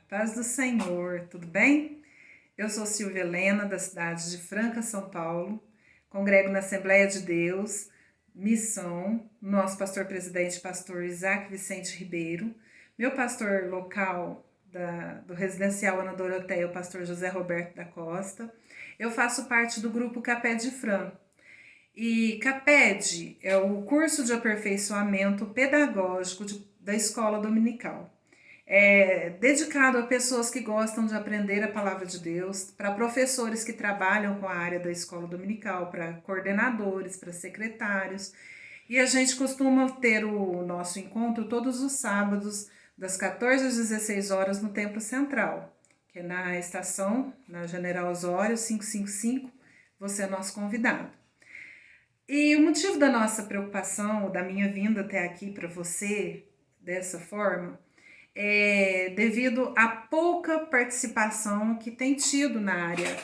Paz do Senhor, tudo bem? Eu sou Silvia Helena, da cidade de Franca, São Paulo. Congrego na Assembleia de Deus, Missão, nosso pastor-presidente, pastor Isaac Vicente Ribeiro. Meu pastor local do Residencial Ana Doroteia, o pastor José Roberto da Costa. Eu faço parte do grupo CAPED Fran. E CAPED é o curso de aperfeiçoamento pedagógico da escola dominical. É dedicado a pessoas que gostam de aprender a palavra de Deus, para professores que trabalham com a área da escola dominical, para coordenadores, para secretários. E a gente costuma ter o nosso encontro todos os sábados, das 14 às 16 horas, no Templo Central, que é na estação, na General Osório 555, você é nosso convidado. E o motivo da nossa preocupação, da minha vinda até aqui para você, dessa forma, é devido à pouca participação que tem tido na área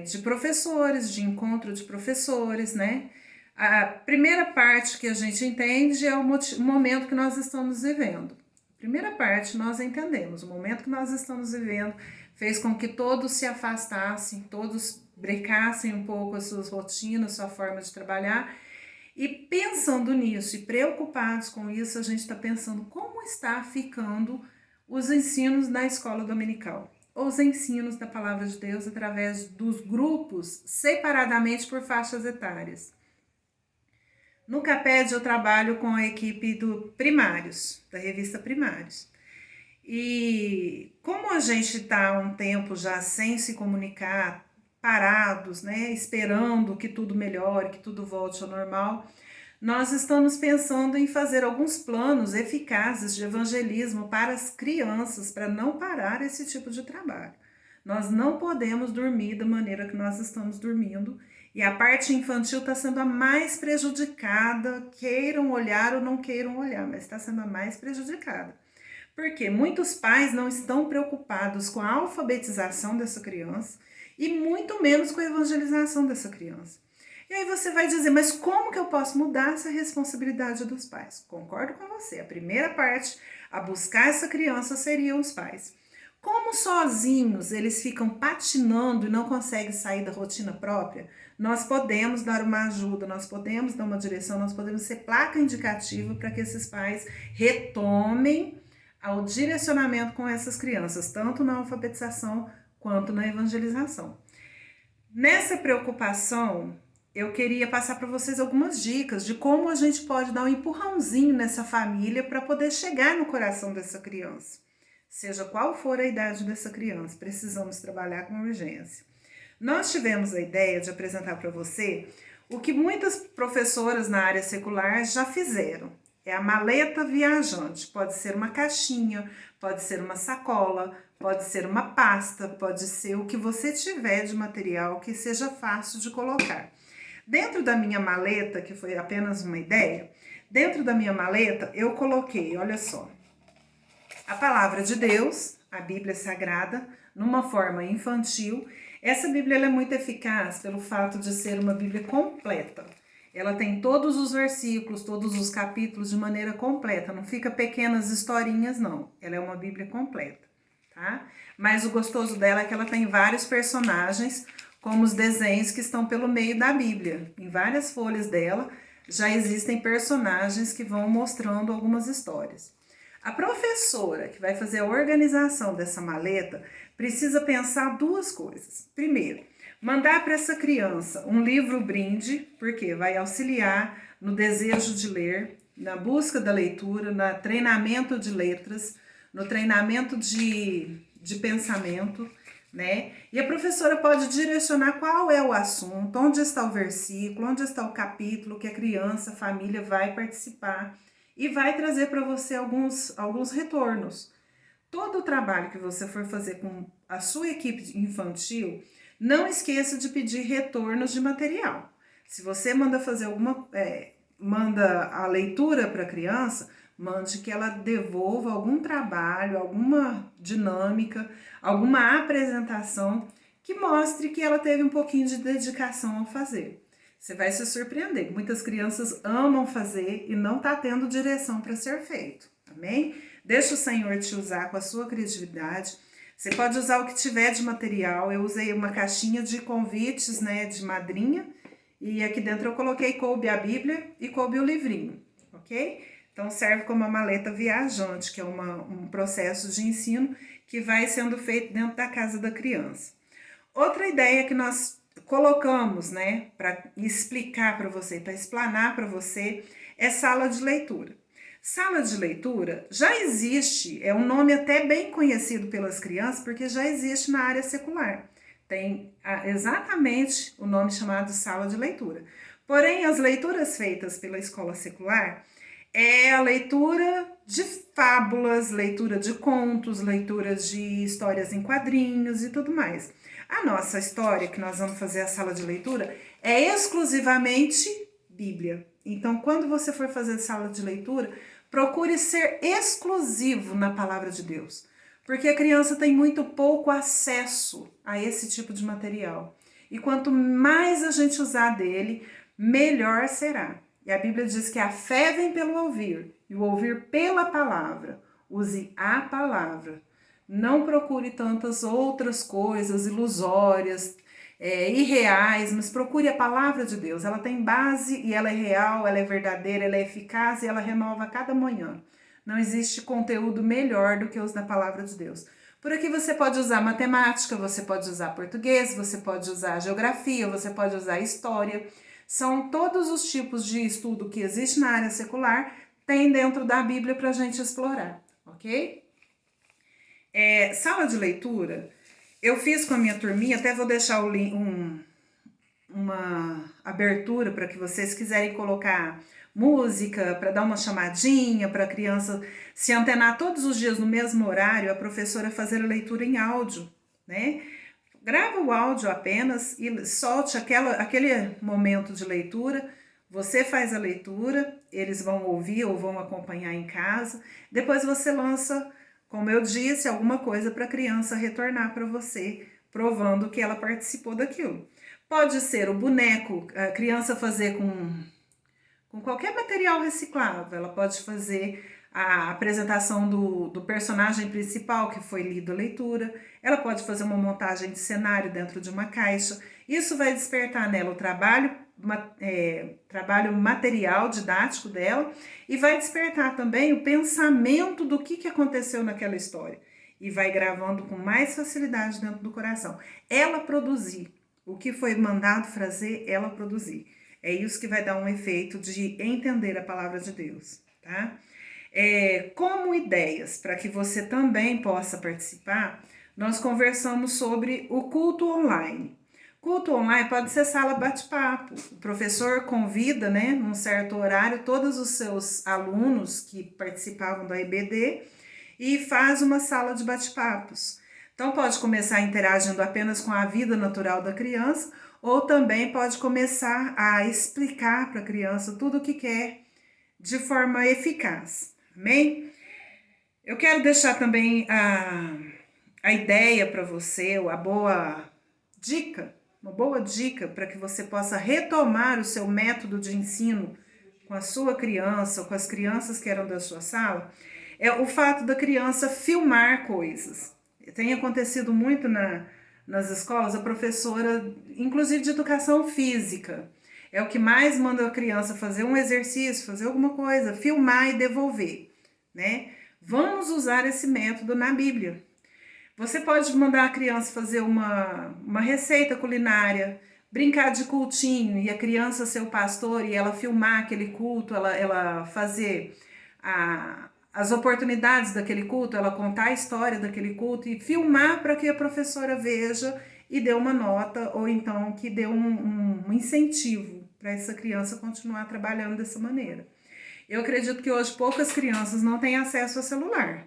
de professores, de encontro de professores, né? A primeira parte que a gente entende é o momento que nós estamos vivendo. A primeira parte nós entendemos, o momento que nós estamos vivendo fez com que todos se afastassem, todos brecassem um pouco as suas rotinas, sua forma de trabalhar. E pensando nisso e preocupados com isso, a gente está pensando como está ficando os ensinos na escola dominical, ou os ensinos da palavra de Deus através dos grupos, separadamente por faixas etárias. No CAPED eu trabalho com a equipe do Primários, da revista Primários. E como a gente está há um tempo já sem se comunicar, parados, né, esperando que tudo melhore, que tudo volte ao normal, nós estamos pensando em fazer alguns planos eficazes de evangelismo para as crianças, para não parar esse tipo de trabalho. Nós não podemos dormir da maneira que nós estamos dormindo, e a parte infantil está sendo a mais prejudicada, queiram olhar ou não queiram olhar, mas está sendo a mais prejudicada. Porque muitos pais não estão preocupados com a alfabetização dessa criança e muito menos com a evangelização dessa criança. E aí você vai dizer, mas como que eu posso mudar essa responsabilidade dos pais? Concordo com você, a primeira parte a buscar essa criança seriam os pais. Como sozinhos eles ficam patinando e não conseguem sair da rotina própria, nós podemos dar uma ajuda, nós podemos dar uma direção, nós podemos ser placa indicativa para que esses pais retomem ao direcionamento com essas crianças, tanto na alfabetização quanto na evangelização. Nessa preocupação, eu queria passar para vocês algumas dicas de como a gente pode dar um empurrãozinho nessa família para poder chegar no coração dessa criança. Seja qual for a idade dessa criança, precisamos trabalhar com urgência. Nós tivemos a ideia de apresentar para você o que muitas professoras na área secular já fizeram. É a maleta viajante, pode ser uma caixinha, pode ser uma sacola, pode ser uma pasta, pode ser o que você tiver de material que seja fácil de colocar. Dentro da minha maleta, que foi apenas uma ideia, dentro da minha maleta eu coloquei, olha só, a palavra de Deus, a Bíblia Sagrada, numa forma infantil. Essa Bíblia ela é muito eficaz pelo fato de ser uma Bíblia completa. Ela tem todos os versículos, todos os capítulos de maneira completa, não fica pequenas historinhas, não. Ela é uma Bíblia completa, tá? Mas o gostoso dela é que ela tem vários personagens, como os desenhos que estão pelo meio da Bíblia. Em várias folhas dela já existem personagens que vão mostrando algumas histórias. A professora que vai fazer a organização dessa maleta precisa pensar duas coisas. Primeiro, mandar para essa criança um livro brinde, porque vai auxiliar no desejo de ler, na busca da leitura, no treinamento de letras, no treinamento de pensamento, né? E a professora pode direcionar qual é o assunto, onde está o versículo, onde está o capítulo que a criança, a família vai participar e vai trazer para você alguns retornos. Todo o trabalho que você for fazer com a sua equipe infantil, não esqueça de pedir retornos de material. Se você manda fazer manda a leitura para a criança, mande que ela devolva algum trabalho, alguma dinâmica, alguma apresentação que mostre que ela teve um pouquinho de dedicação ao fazer. Você vai se surpreender. Muitas crianças amam fazer e não está tendo direção para ser feito. Amém? Deixa o Senhor te usar com a sua criatividade. Você pode usar o que tiver de material. Eu usei uma caixinha de convites, né, de madrinha. E aqui dentro eu coloquei, coube a Bíblia e coube o livrinho, ok? Então serve como uma maleta viajante, que é um processo de ensino que vai sendo feito dentro da casa da criança. Outra ideia que nós colocamos, né, para explicar para você, para explanar para você, é sala de leitura. Sala de leitura já existe, é um nome até bem conhecido pelas crianças, porque já existe na área secular. Tem exatamente o nome chamado sala de leitura. Porém, as leituras feitas pela escola secular é a leitura de fábulas, leitura de contos, leituras de histórias em quadrinhos e tudo mais. A nossa história, que nós vamos fazer a sala de leitura, é exclusivamente Bíblia. Então, quando você for fazer sala de leitura, procure ser exclusivo na palavra de Deus, porque a criança tem muito pouco acesso a esse tipo de material. E quanto mais a gente usar dele, melhor será. E a Bíblia diz que a fé vem pelo ouvir, e o ouvir pela palavra. Use a palavra. Não procure tantas outras coisas ilusórias, irreais, mas procure a palavra de Deus. Ela tem base e ela é real, ela é verdadeira, ela é eficaz e ela renova a cada manhã. Não existe conteúdo melhor do que os da palavra de Deus. Por aqui você pode usar matemática, você pode usar português, você pode usar geografia, você pode usar história. São todos os tipos de estudo que existe na área secular, tem dentro da Bíblia para a gente explorar, ok? Sala de leitura, eu fiz com a minha turminha, até vou deixar uma abertura para que vocês quiserem colocar música, para dar uma chamadinha, para a criança se antenar todos os dias no mesmo horário, a professora fazer a leitura em áudio, né? Grava o áudio apenas e solte aquele momento de leitura. Você faz a leitura, eles vão ouvir ou vão acompanhar em casa. Depois você lança, como eu disse, alguma coisa para a criança retornar para você, provando que ela participou daquilo. Pode ser o boneco, a criança fazer com qualquer material reciclável. Ela pode fazer a apresentação do personagem principal que foi lido a leitura. Ela pode fazer uma montagem de cenário dentro de uma caixa. Isso vai despertar nela o trabalho material, didático dela, e vai despertar também o pensamento do que aconteceu naquela história. E vai gravando com mais facilidade dentro do coração. Ela produzir o que foi mandado fazer, ela produzir. É isso que vai dar um efeito de entender a palavra de Deus, tá? Como ideias para que você também possa participar, nós conversamos sobre o culto online. Culto online pode ser sala bate-papo. O professor convida, né, num certo horário, todos os seus alunos que participavam da EBD e faz uma sala de bate-papos. Então pode começar interagindo apenas com a vida natural da criança, ou também pode começar a explicar para a criança tudo o que quer de forma eficaz. Amém? Eu quero deixar também a ideia para você, uma boa dica para que você possa retomar o seu método de ensino com a sua criança ou com as crianças que eram da sua sala, é o fato da criança filmar coisas. Tem acontecido muito nas escolas, a professora, inclusive de educação física, é o que mais manda a criança fazer um exercício, fazer alguma coisa, filmar e devolver, né? Vamos usar esse método na Bíblia. Você pode mandar a criança fazer uma receita culinária, brincar de cultinho e a criança ser o pastor e ela filmar aquele culto, ela fazer as oportunidades daquele culto, ela contar a história daquele culto e filmar para que a professora veja e dê uma nota ou então que dê um incentivo para essa criança continuar trabalhando dessa maneira. Eu acredito que hoje poucas crianças não têm acesso a celular.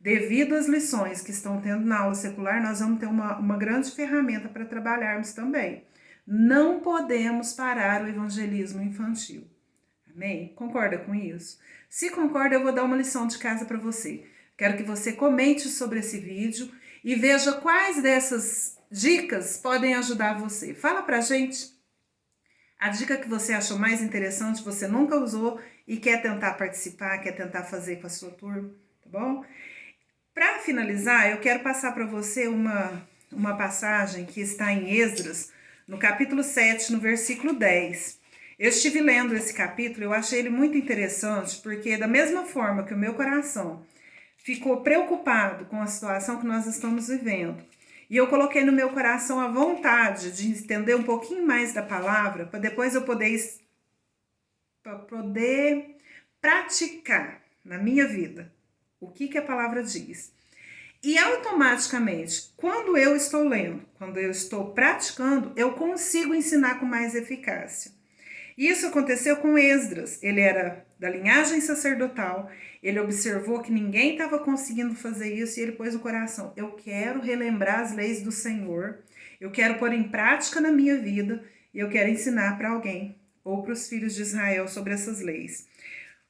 Devido às lições que estão tendo na aula secular, nós vamos ter uma grande ferramenta para trabalharmos também. Não podemos parar o evangelismo infantil. Amém? Concorda com isso? Se concorda, eu vou dar uma lição de casa para você. Quero que você comente sobre esse vídeo e veja quais dessas dicas podem ajudar você. Fala pra gente a dica que você achou mais interessante, você nunca usou e quer tentar participar, quer tentar fazer com a sua turma, tá bom? Para finalizar, eu quero passar para você uma passagem que está em Esdras, no capítulo 7, no versículo 10. Eu estive lendo esse capítulo, eu achei ele muito interessante, porque da mesma forma que o meu coração ficou preocupado com a situação que nós estamos vivendo, e eu coloquei no meu coração a vontade de entender um pouquinho mais da palavra, para depois eu poder praticar na minha vida o que a palavra diz. E automaticamente, quando eu estou lendo, quando eu estou praticando, eu consigo ensinar com mais eficácia. Isso aconteceu com Esdras. Ele era da linhagem sacerdotal, ele observou que ninguém estava conseguindo fazer isso e ele pôs no coração: eu quero relembrar as leis do Senhor, eu quero pôr em prática na minha vida e eu quero ensinar para alguém ou para os filhos de Israel sobre essas leis.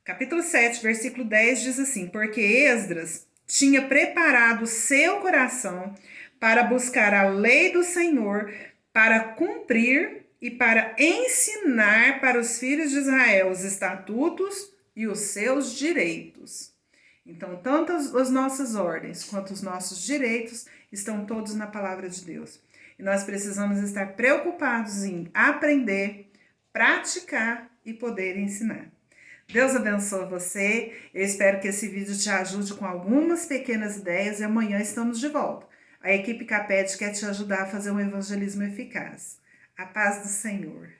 Capítulo 7, versículo 10 diz assim: porque Esdras tinha preparado seu coração para buscar a lei do Senhor, para cumprir e para ensinar para os filhos de Israel os estatutos e os seus direitos. Então, tanto as nossas ordens quanto os nossos direitos estão todos na palavra de Deus. E nós precisamos estar preocupados em aprender, praticar e poder ensinar. Deus abençoe você. Eu espero que esse vídeo te ajude com algumas pequenas ideias e amanhã estamos de volta. A equipe Caped quer te ajudar a fazer um evangelismo eficaz. A paz do Senhor.